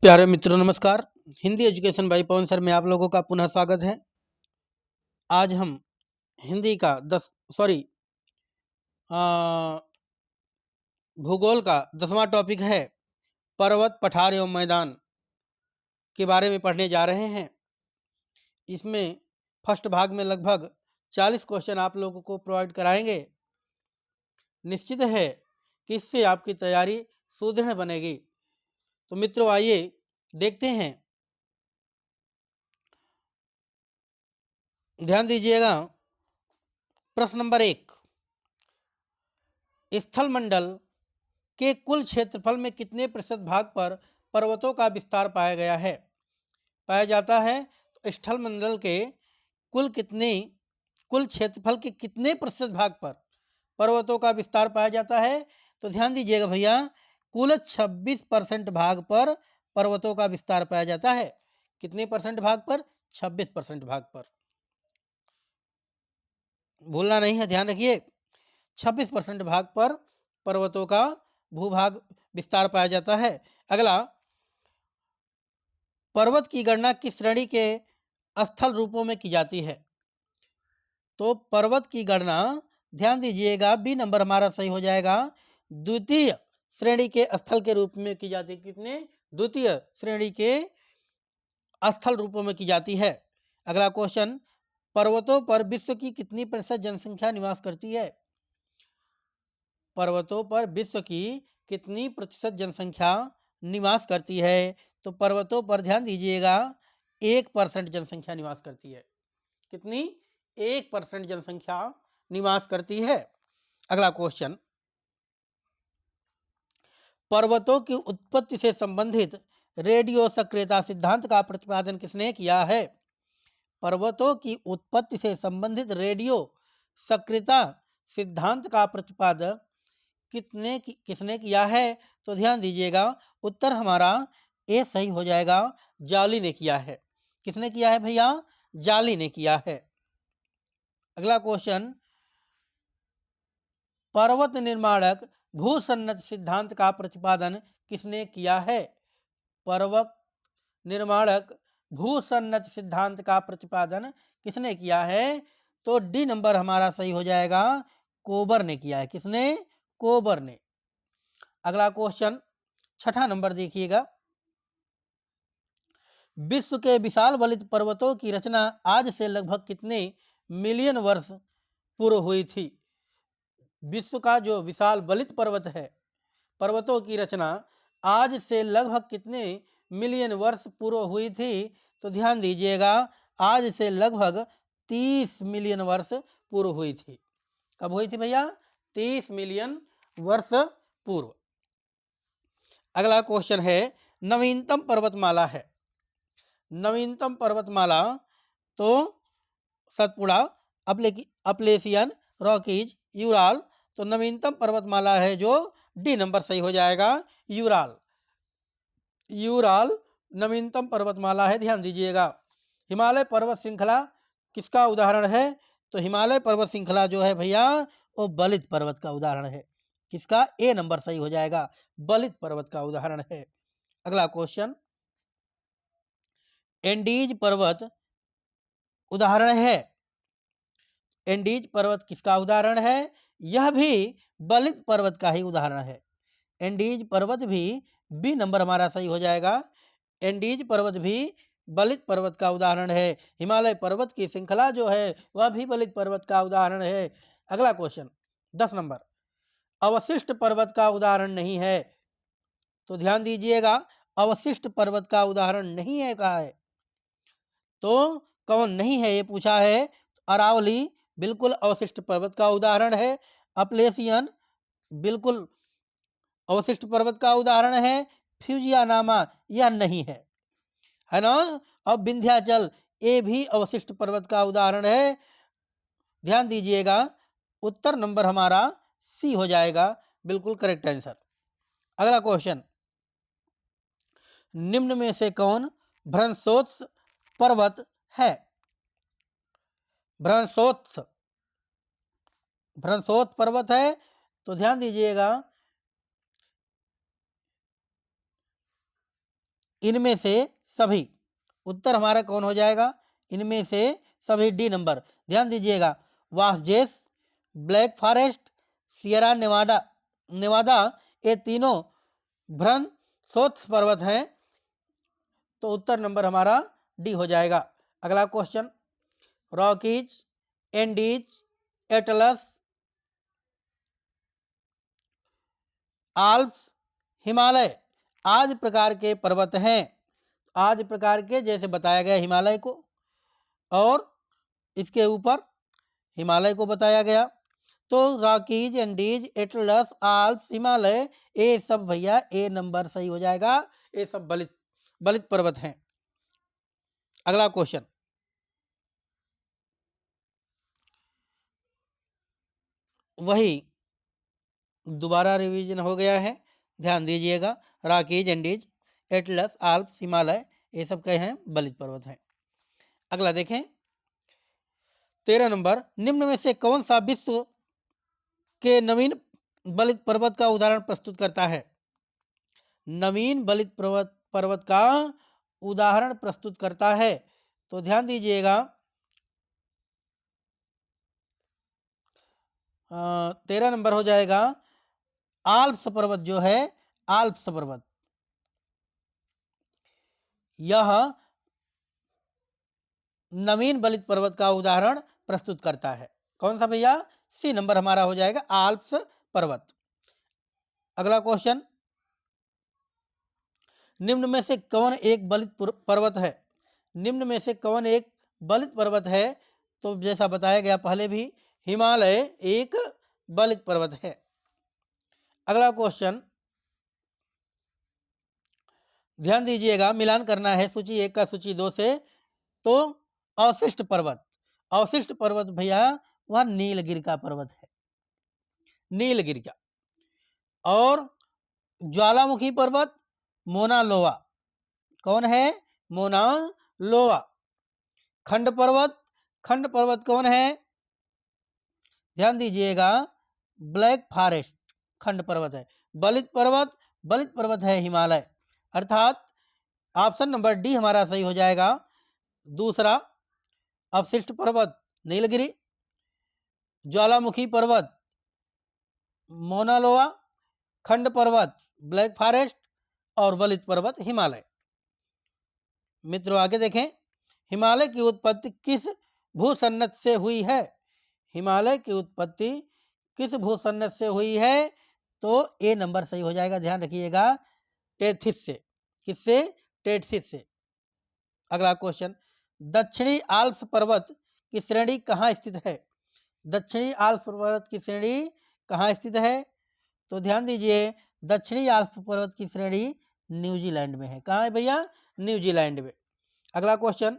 प्यारे मित्रों नमस्कार। Hindi education by Pawan sir में आप लोगों का पुनः स्वागत है। आज हम हिंदी का भूगोल का 10वां टॉपिक है पर्वत, पठार एवं मैदान के बारे में पढ़ने जा रहे हैं। इसमें फर्स्ट भाग में लगभग 40 क्वेश्चन आप लोगों को प्रोवाइड कराएंगे। निश्चित है कि इससे आपकी तैयारी सुदृढ़ बनेगी। तो मित्रों आइए देखते हैं। ध्यान दीजिएगा। प्रश्न नंबर 1, स्थल मंडल के कुल क्षेत्रफल में कितने प्रतिशत भाग पर पर्वतों का विस्तार पाया गया है? पाया जाता है। तो स्थल मंडल के कुल क्षेत्रफल के कितने प्रतिशत भाग पर पर्वतों का विस्तार पाया जाता है? तो ध्यान दीजिएगा भैया, कुल 26% भाग पर पर्वतों का विस्तार पाया जाता है। कितने परसेंट भाग पर? 26% भाग पर। भूलना नहीं है, ध्यान रखिए। 26% भाग पर पर्वतों का भूभाग विस्तार पाया जाता है। अगला, पर्वत की गणना किस श्रेणी के स्थल रूपों में की जाती है? तो पर्वत की गणना, ध्यान दीजिएगा, बी नंबर हमारा सही हो जाएगा, द्वितीय श्रेणी के स्थल के रूप में की जाती है। कितने? द्वितीय श्रेणी के स्थल रूपों में की जाती है। अगला क्वेश्चन, पर्वतों पर विश्व की कितनी प्रतिशत जनसंख्या निवास करती है? पर्वतों पर विश्व की कितनी प्रतिशत जनसंख्या निवास करती है? तो पर्वतों पर ध्यान दीजिएगा 1% जनसंख्या निवास करती है। कितनी? 1% जनसंख्या निवास करती है। अगला क्वेश्चन, पर्वतों की उत्पत्ति से संबंधित रेडियो सक्रियता सिद्धांत का प्रतिपादन किसने किया है? पर्वतों की उत्पत्ति से संबंधित रेडियो सक्रियता सिद्धांत का प्रतिपादन किसने किया है? तो ध्यान दीजिएगा, उत्तर हमारा ए सही हो जाएगा, जाली ने किया है। किसने किया है भैया? जाली ने किया है। अगला क्वेश्चन, पर्वत निर्माणक भूसन्नत सिद्धांत का प्रतिपादन किसने किया है? पर्वत निर्माणक भूसन्नत सिद्धांत का प्रतिपादन किसने किया है? तो डी नंबर हमारा सही हो जाएगा, कोबर ने किया है। किसने? कोबर ने। अगला क्वेश्चन, छठा नंबर देखिएगा, विश्व के विशाल वलित पर्वतों की रचना आज से लगभग कितने मिलियन वर्ष पूर्व हुई थी? विश्व का जो विशाल वलित पर्वत है, पर्वतों की रचना आज से लगभग कितने मिलियन वर्ष पूर्व हुई थी? तो ध्यान दीजिएगा, आज से लगभग 30 मिलियन वर्ष पूर्व हुई थी। कब हुई थी भैया? 30 मिलियन वर्ष पूर्व। अगला क्वेश्चन है, नवीनतम पर्वतमाला है। नवीनतम पर्वतमाला तो सतपुड़ा, अपलेशियन, रॉकीज, यूराल। तो नवीनतम पर्वतमाला है जो डी नंबर सही हो जाएगा, यूराल। यूराल नवीनतम पर्वतमाला है। ध्यान दीजिएगा। हिमालय पर्वत श्रृंखला किसका उदाहरण है? तो हिमालय पर्वत श्रृंखला जो है भैया, वो बलित पर्वत का उदाहरण है। किसका? ए नंबर सही हो जाएगा, बलित पर्वत का उदाहरण है। अगला क्वेश्चन, एंडीज पर्वत उदाहरण है। एंडीज पर्वत किसका उदाहरण है? यह भी बलित पर्वत का ही उदाहरण है। एंडीज पर्वत भी बी नंबर हमारा सही हो जाएगा। एंडीज पर्वत भी बलित पर्वत का उदाहरण है। हिमालय पर्वत की श्रृंखला जो है वह भी बलित पर्वत का उदाहरण है। अगला क्वेश्चन 10 नंबर, अवशिष्ट पर्वत का उदाहरण नहीं है। तो ध्यान दीजिएगा, अवशिष्ट पर्वत का उदाहरण नहीं है कहा है, तो कौन नहीं है ये पूछा है। अरावली बिल्कुल अवशिष्ट पर्वत का उदाहरण है। अपलेशियन बिल्कुल अवशिष्ट पर्वत का उदाहरण है। फ्यूजियानामा यह नहीं है ना। अब विंध्याचल, ये भी अवशिष्ट पर्वत का उदाहरण है। ध्यान दीजिएगा, उत्तर नंबर हमारा सी हो जाएगा, बिल्कुल करेक्ट आंसर। अगला क्वेश्चन, निम्न में से कौन भ्रंशोत्स पर्वत है? भ्रंशोत्स भ्रंशोत्स पर्वत है। तो ध्यान दीजिएगा, इनमें से सभी। उत्तर हमारा कौन हो जाएगा? इनमें से सभी, डी नंबर। ध्यान दीजिएगा, Vosges, black forest, Sierra Nevada Nevada, ये तीनों भ्रंशोत्स पर्वत हैं। तो उत्तर नंबर हमारा डी हो जाएगा। अगला question, Rockies, Andes, Atlas, Alps, Himalaya आज प्रकार के पर्वत हैं। आज प्रकार के जैसे बताया गया हिमालय को, और इसके ऊपर हिमालय को बताया गया। तो Rockies, Andes, Atlas, Alps, Himalaya, ये सब भैया ए नंबर सही हो जाएगा। ये सब बलित पर्वत हैं। अगला क्वेश्चन, वही दोबारा रिवीजन हो गया है, ध्यान दीजिएगा। Rockies, Andes, Atlas, Alps, Himalaya, ये सब कहे हैं बलित पर्वत हैं। अगला देखें, 13 नंबर, निम्न में से कौन सा विश्व के नवीन बलित पर्वत का उदाहरण प्रस्तुत करता है? नवीन बलित पर्वत का उदाहरण प्रस्तुत करता है। तो ध्यान दीजिएगा, 13 नंबर हो जाएगा आल्प्स पर्वत। जो है आल्प्स पर्वत, यह नवीन बलित पर्वत का उदाहरण प्रस्तुत करता है। कौन सा भैया? सी नंबर हमारा हो जाएगा, आल्प्स पर्वत। अगला क्वेश्चन, निम्न में से कौन एक बलित पर्वत है? निम्न में से कौन एक बलित पर्वत है? तो जैसा बताया गया पहले भी, हिमालय एक बलित पर्वत है। अगला क्वेश्चन, ध्यान दीजिएगा, मिलान करना है सूची 1 का सूची 2 से। तो अवशिष्ट पर्वत, अवशिष्ट पर्वत भैया वह नीलगिरि का पर्वत है, नीलगिरि का। और ज्वालामुखी पर्वत मोना लोआ, कौन है? मोना लोआ। खंड पर्वत, खंड पर्वत कौन है? ध्यान दीजिएगा, ब्लैक फॉरेस्ट खंड पर्वत है। बलित पर्वत, बलित पर्वत है हिमालय। अर्थात ऑप्शन नंबर डी हमारा सही हो जाएगा। दूसरा, अवशिष्ट पर्वत नीलगिरि, ज्वालामुखी पर्वत मोना लोआ, खंड पर्वत ब्लैक फॉरेस्ट, और बलित पर्वत हिमालय। मित्रों आगे देखें, हिमालय की उत्पत्ति किस भूसन्नत से हुई है? हिमालय की उत्पत्ति किस भूसन्नत से हुई है? तो ए नंबर सही हो जाएगा। ध्यान रखिएगा, टेथिस से। किससे? टेथिस से। अगला क्वेश्चन, दक्षिणी आल्प्स पर्वत की श्रेणी कहाँ स्थित है? दक्षिणी आल्प्स पर्वत की श्रेणी कहाँ स्थित है? तो ध्यान दीजिए, दक्षिणी आल्प्स पर्वत की श्रेणी न्यूजीलैंड में है। कहाँ है भैया? न्यूजीलैंड में। अगला क्वेश्चन,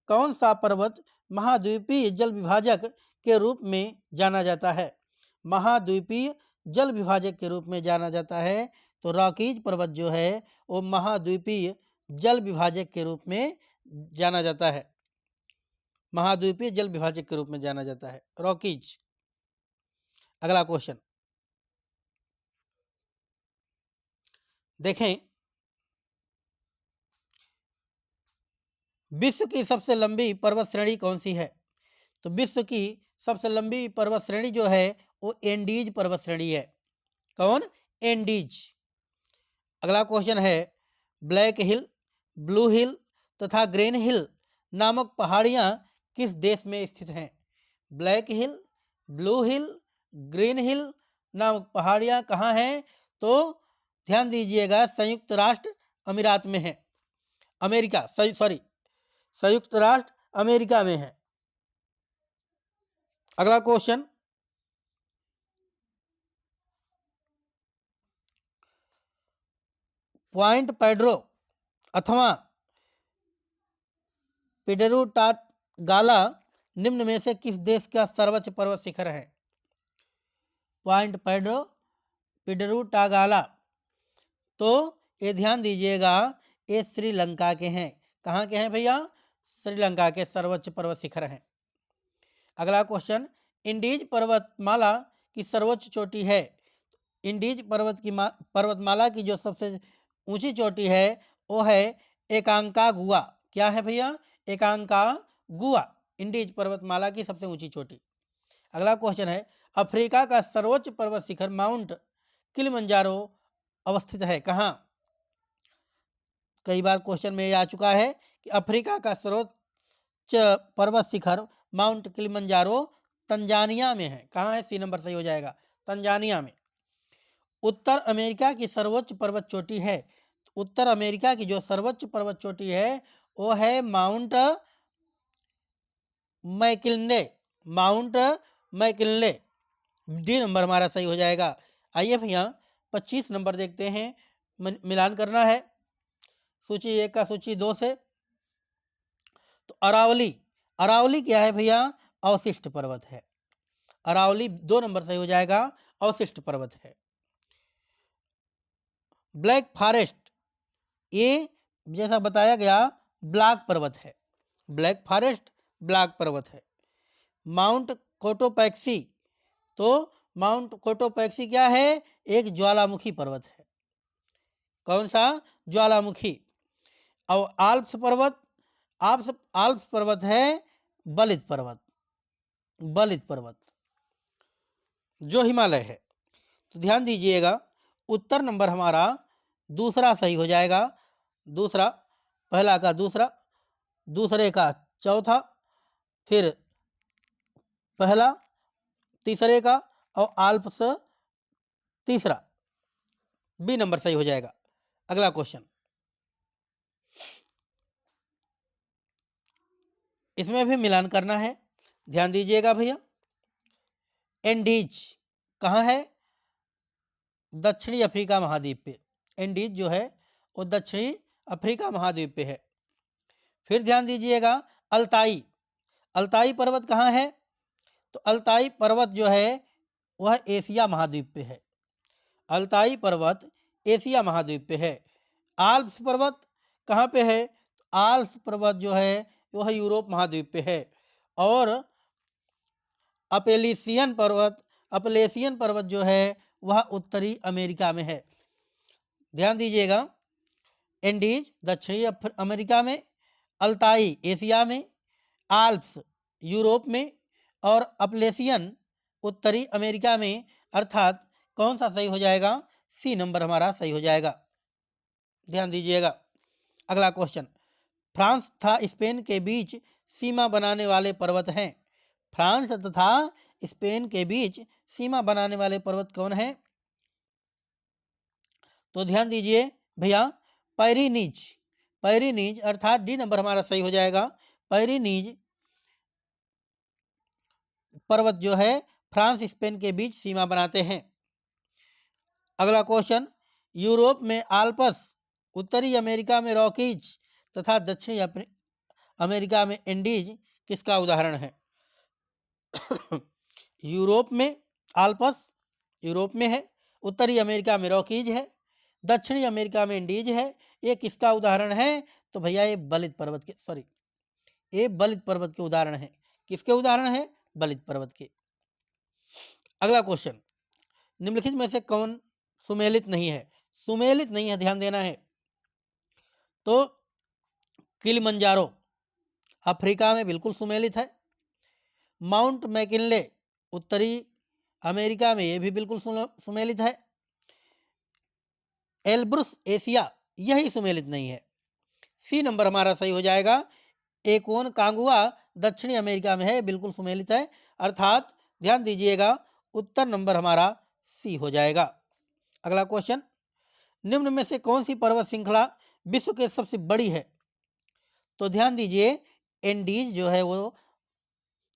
कौन सा पर्वत महाद्वीपीय जल विभाजक के रूप में जाना जाता है? महाद्वीपीय जल विभाजक के रूप में जाना जाता है। तो रॉकीज पर्वत जो है वो महाद्वीपीय जल विभाजक के रूप में जाना जाता है, महाद्वीपीय जल विभाजक के रूप में जाना जाता है रॉकीज। अगला क्वेश्चन देखें, विश्व की सबसे लंबी पर्वत श्रेणी कौन सी है? तो विश्व की सबसे लंबी पर्वत श्रेणी जो है वो एंडीज पर्वत श्रेणी है। कौन? एंडीज। अगला क्वेश्चन है, ब्लैक हिल, ब्लू हिल तथा ग्रीन हिल नामक पहाड़ियां किस देश में स्थित हैं? ब्लैक हिल, ब्लू हिल, ग्रीन हिल नामक पहाड़ियां कहाँ हैं? तो ध्यान दीजिएगा, संयुक्त राष्ट्र अमीरात में है, अमेरिका, सॉरी, संयुक्त राष्ट्र अमेरिका में है। अगला क्वेश्चन, पॉइंट पेड्रो अथवा पिडेरुटागाला निम्न में से किस देश का सर्वोच्च पर्वत शिखर है? पॉइंट पेड्रो, पिडेरुटागाला, तो ये ध्यान दीजिएगा, ये श्रीलंका के हैं। कहाँ के हैं भैया? श्रीलंका के सर्वोच्च पर्वत शिखर हैं। अगला क्वेश्चन, इंडीज पर्वतमाला की सर्वोच्च चोटी है। इंडीज पर्वतमाला की जो सबसे ऊंची चोटी है वो है एकांकागुआ। क्या है भैया? एकांकागुआ, इंडीज पर्वतमाला की सबसे ऊंची चोटी। अगला क्वेश्चन है, अफ्रीका का सर्वोच्च पर्वत शिखर माउंट किलिमंजारो अवस्थित है कहाँ? कई बार क्वेश्चन में आ चुका है कि अफ्रीका का सर्वोच्च पर्वत शिखर माउंट किलिमंजारो तंजानिया में है। कहाँ है? सी नंबर सही हो जाएगा, तंजानिया में। उत्तर अमेरिका की सर्वोच्च पर्वत चोटी है, उत्तर अमेरिका की जो सर्वोच्च पर्वत चोटी है वो है mount McKinley, mount McKinley. D number हमारा सही हो जाएगा। आइए भैया 25 नंबर देखते हैं, मिलान करना है सूची 1 का सूची 2 से। तो अरावली, अरावली क्या है भैया? अवशिष्ट पर्वत है। अरावली 2 नंबर सही हो जाएगा, अवशिष्ट पर्वत है। ब्लैक फॉरेस्ट, ये जैसा बताया गया ब्लैक पर्वत है, ब्लैक फॉरेस्ट ब्लैक पर्वत है। माउंट कोटोपैक्सी, तो माउंट कोटोपैक्सी क्या है? एक ज्वालामुखी पर्वत है। कौन सा? ज्वालामुखी। और आल्प्स पर्वत, आल्प्स पर्वत है बलित पर्वत, बलित पर्वत जो हिमालय है। तो ध्यान दीजिएगा, उत्तर नंबर हमारा दूसरा सही हो जाएगा, दूसरा, पहला का दूसरा, दूसरे का चौथा, फिर पहला, तीसरे का, और आल्प्स तीसरा। बी नंबर सही हो जाएगा। अगला क्वेश्चन, इसमें भी मिलान करना है, ध्यान दीजिएगा भैया। एंडीज कहाँ है? दक्षिणी अफ्रीका महाद्वीप पे। एंडीज जो है वो दक्षिणी अफ्रीका महाद्वीप पे है। फिर ध्यान दीजिएगा, अल्ताई, अल्ताई पर्वत कहाँ है? तो अल्ताई पर्वत जो है वह एशिया महाद्वीप पे है। अल्ताई पर्वत एशिया महाद्वीप पे है। आल्प्स पर्वत कहाँ पे है? आल्प्स पर्वत जो है वह यूरोप महाद्वीप पे है। और अपेलिसियन पर्वत, अपलेसियन पर्वत जो है वह उत्तरी अमेरिका में है। ध्यान दीजिएगा, एंडीज दक्षिणी अमेरिका में, अल्ताई एशिया में, आल्प्स यूरोप में, और अपलेसियन उत्तरी अमेरिका में। अर्थात कौन सा सही हो जाएगा? सी नंबर हमारा सही हो जाएगा। ध्यान दीजिएगा। अगला क्वेश्चन, फ्रांस तथा स्पेन के बीच सीमा बनाने वाले पर्वत हैं। फ्रांस तथा स्पेन के बीच सीमा बनाने वाले पर्वत कौन हैं? तो ध्यान दीजिए भैया, पैरीनीज, पैरीनीज अर्थात डी नंबर हमारा सही हो जाएगा। पैरीनीज पर्वत जो है फ्रांस स्पेन के बीच सीमा बनाते हैं। अगला क्वेश्चन, यूरोप में आल्पस, उत्तरी अमेरिका में रॉकीज तथा दक्षिणी अमेरिका में एंडीज किसका उदाहरण है? यूरोप में आल्पस यूरोप में है, उत्तरी अमेरिका में रॉकीज है, दक्षिणी अमेरिका में एंडीज है। ये किसका उदाहरण है? तो भैया ये बलित पर्वत के, सॉरी, ये बलित पर्वत के उदाहरण है। किसके उदाहरण है? बलित पर्वत के। अगला क्वेश्चन, निम्नलिखित में से कौन सुमेलित नहीं है? सुमेलित नहीं है, ध्यान देना है। तो किलिमंजारो अफ्रीका में बिल्कुल सुमेलित है। माउंट मैकिन्ले उत्तरी अमेरिका में ये भी बिल्कुल सुमेलित है। एल्ब्रुस एशिया यही सुमेलित नहीं है। सी नंबर हमारा सही हो जाएगा। एकोन कांगुआ दक्षिणी अमेरिका में है, बिल्कुल सुमेलित है। अर्थात ध्यान दीजिएगा, उत्तर नंबर हमारा सी हो जाएगा। अगला क्वेश्चन, निम्न में से कौन सी पर्वत श्रृंखला विश्व के सबसे बड़ी है? तो ध्यान दीजिए, एंडीज जो है वो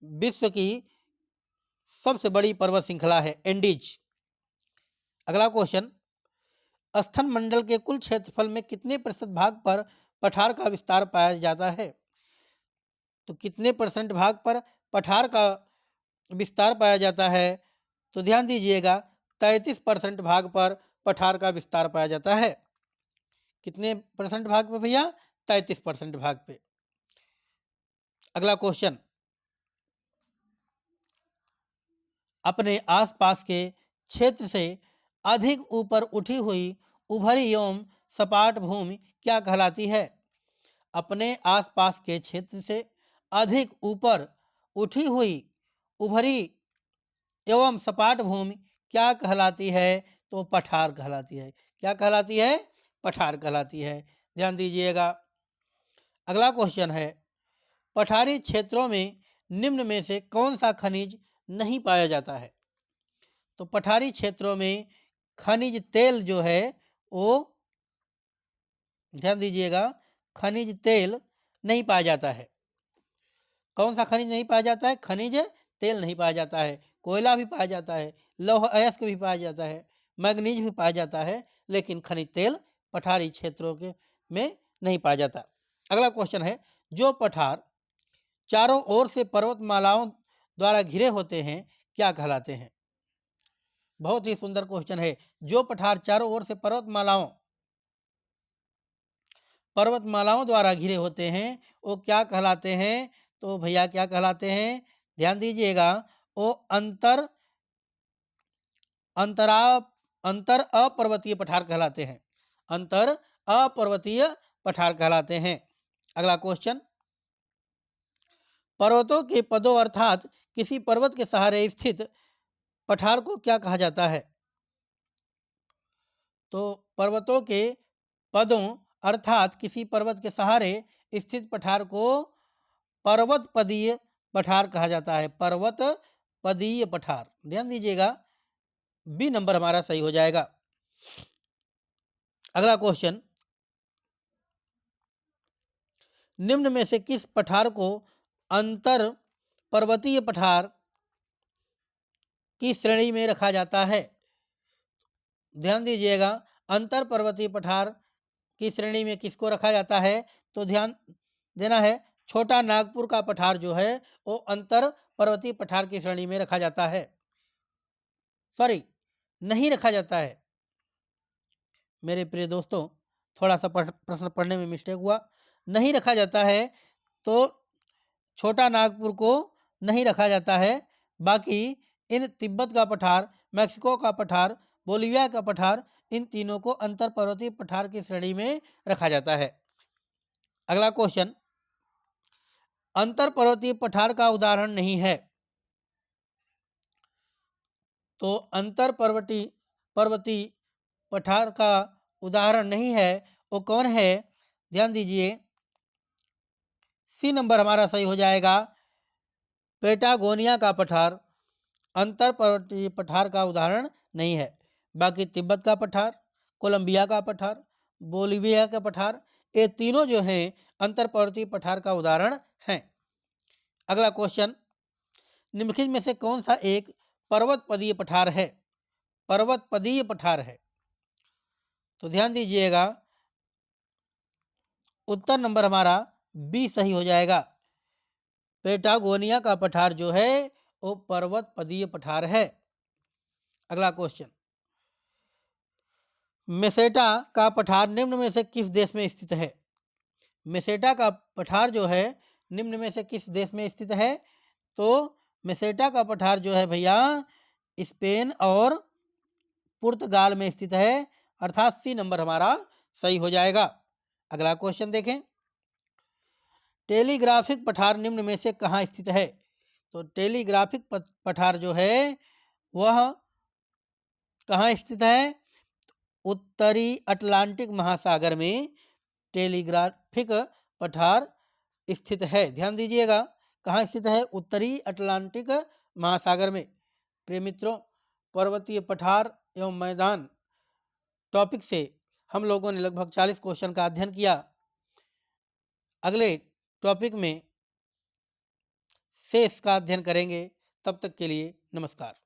विश्व की सबसे बड़ी पर्वत श्रृंखला है, एंडीज। अगला क्वेश्चन, स्तन मंडल के कुल क्षेत्रफल में कितने प्रतिशत भाग पर पठार का विस्तार पाया जाता है? तो कितने परसेंट भाग पर पठार का विस्तार पाया जाता है? तो ध्यान दीजिएगा, 33% भाग पर पठार का विस्तार पाया जाता है। कितने परसेंट भाग पे भैया? 33% भाग पे। अगला क्वेश्चन, अपने आसपास के क्षेत्र से अधिक ऊपर उठी हुई उभरी एवं सपाट भूमि क्या कहलाती है? अपने आसपास के क्षेत्र से अधिक ऊपर उठी हुई उभरी एवं सपाट भूमि क्या कहलाती है? तो पठार कहलाती है। क्या कहलाती है? पठार कहलाती है। ध्यान दीजिएगा। अगला क्वेश्चन है, पठारी क्षेत्रों में निम्न में से कौन सा खनिज नहीं पाया जाता है? तो पठारी क्षेत्रों में खनिज तेल जो है वो, ध्यान दीजिएगा, खनिज तेल नहीं पाया जाता है। कौन सा खनिज नहीं पाया जाता है? खनिज तेल नहीं पाया जाता है। कोयला भी पाया जाता है, लौह अयस्क भी पाया जाता है, मैग्नीज भी पाया जाता है, लेकिन खनिज तेल पठारी क्षेत्रों के में नहीं पाया जाता। अगला क्वेश्चन है, जो पठार चारों ओर से पर्वतमालाओं द्वारा घिरे होते हैं क्या कहलाते हैं? बहुत ही सुंदर क्वेश्चन है। जो पठार चारों ओर से पर्वतमालाओं द्वारा घिरे होते हैं वो क्या कहलाते हैं? तो भैया क्या कहलाते हैं? ध्यान दीजिएगा, वो अंतरा अंतर अपर्वतीय पठार कहलाते हैं। अंतर अपर्वतीय पठार कहलाते हैं। अगला क्वेश्चन, पर्वतों के पदों अर्थात किसी पर्वत के सहारे स्थित पठार को क्या कहा जाता है? तो पर्वतों के पदों अर्थात किसी पर्वत के सहारे स्थित पठार को पर्वत पदीय पठार कहा जाता है। पर्वत पदीय पठार। ध्यान दीजिएगा, बी नंबर हमारा सही हो जाएगा। अगला क्वेश्चन, निम्न में से किस पठार को अंतर पर्वतीय पठार की श्रेणी में रखा जाता है? ध्यान दीजिएगा, अंतर पर्वतीय पठार की श्रेणी में किसको रखा जाता है? तो ध्यान देना है, छोटा नागपुर का पठार जो है वो अंतर पर्वतीय पठार की श्रेणी में रखा जाता है। सॉरी, नहीं रखा जाता है। मेरे प्रिय दोस्तों, थोड़ा सा प्रश्न पढ़ने में मिस्टेक हुआ। नहीं रखा जाता है तो छोटा नागपुर को नहीं रखा जाता है। बाकी इन तिब्बत का पठार, मैक्सिको का पठार, बोलिविया का पठार, इन तीनों को अंतर पर्वतीय पठार की श्रेणी में रखा जाता है। अगला क्वेश्चन, अंतर पर्वतीय पठार का उदाहरण नहीं है। तो अंतर पर्वतीय पठार का उदाहरण नहीं है, वो कौन है? ध्यान दीजिए, सी नंबर हमारा सही हो जाएगा। पेटागोनिया का पठार अंतर पर्वतीय पठार का उदाहरण नहीं है। बाकी तिब्बत का पठार, कोलंबिया का पठार, बोलिविया का पठार, ये तीनों जो हैं अंतर पर्वतीय पठार का उदाहरण हैं। अगला क्वेश्चन, निम्नलिखित में से कौन सा एक पर्वत पदीय पठार है? पर्वत पदीय पठार है। तो ध्यान दीजिएगा, उत्तर नंबर हमारा बी सही हो जाएगा। पेटागोनिया का पठार जो है वो पर्वत पदीय पठार है। अगला क्वेश्चन, मेसेटा का पठार निम्न में से किस देश में स्थित है? मेसेटा का पठार जो है निम्न में से किस देश में स्थित है? तो मेसेटा का पठार जो है भैया स्पेन और पुर्तगाल में स्थित है, अर्थात सी नंबर हमारा सही हो जाएगा। अगला क्वेश्चन देखें, टेलीग्राफिक पठार निम्न में से कहाँ स्थित है? तो टेलीग्राफिक पठार जो है वह कहाँ स्थित है? उत्तरी अटलांटिक महासागर में टेलीग्राफिक पठार स्थित है। ध्यान दीजिएगा, कहाँ स्थित है? उत्तरी अटलांटिक महासागर में। प्रिय मित्रों, पर्वतीय पठार एवं मैदान टॉपिक से हम लोगों ने लगभग 40 क्वेश्चन का अध्ययन किया। अगले टॉपिक में शेष का अध्ययन करेंगे। तब तक के लिए नमस्कार।